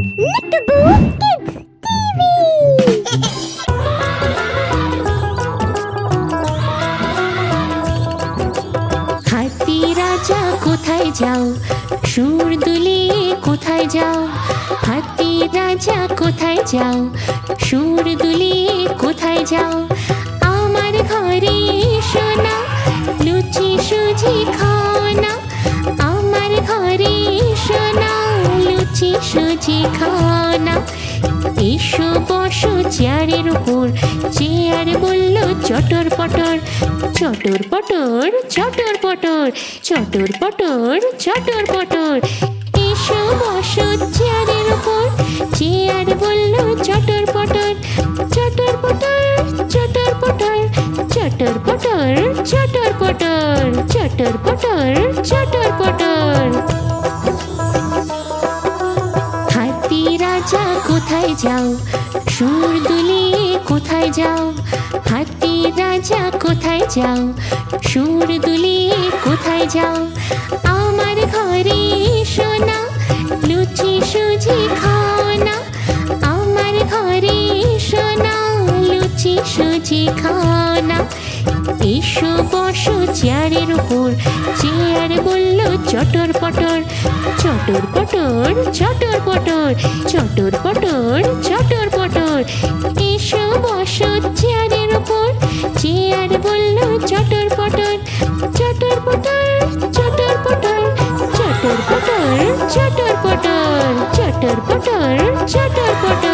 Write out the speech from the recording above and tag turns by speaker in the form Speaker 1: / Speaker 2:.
Speaker 1: হাতি রাজা কোথায় যাও, সুর দুলিয়ে কোথায় যাও? হাতি রাজা কোথায় যাও, সুর দুলিয়ে কোথায় যাও? আমার ঘরে এসো না, লুচি সুজি খাও না। আমার ঘরে এসো না, লুচি সুজি খাও না। এসো বসো চেয়ারের উপর, চেয়ার বলল চটর পটর। চটর পটর চটর পটর, চটর পটর চটর পটর। এসো বসো চেয়ারের উপর, চেয়ার বলল চটর পটর। চটর পটর চটর পটর, চটর পটর চটর পটর, চটর পটর চটর পটর। হাতি রাজা কোথায় যাও, সুর দুলিয়ে কোথায় যাও? হাতি রাজা কোথায় যাও, সুর দুলিয়ে কোথায় যাও? আমার ঘরে এসো না, লুচি সুজি খাও না। আমার ঘরে এসো না, লুচি সুজি খাও না। এসো বসো চেয়ারের উপর, চেয়ার বলল চটর পটর। চটর পটর চটর পটর, চটর পটর চটর পটর। এসো বসো চেয়ারের উপর, চেয়ার বলল চটর পটর। চটর পটর চটর পটর, চটর পটর চটর পটর, চটর পটর চটর পটর।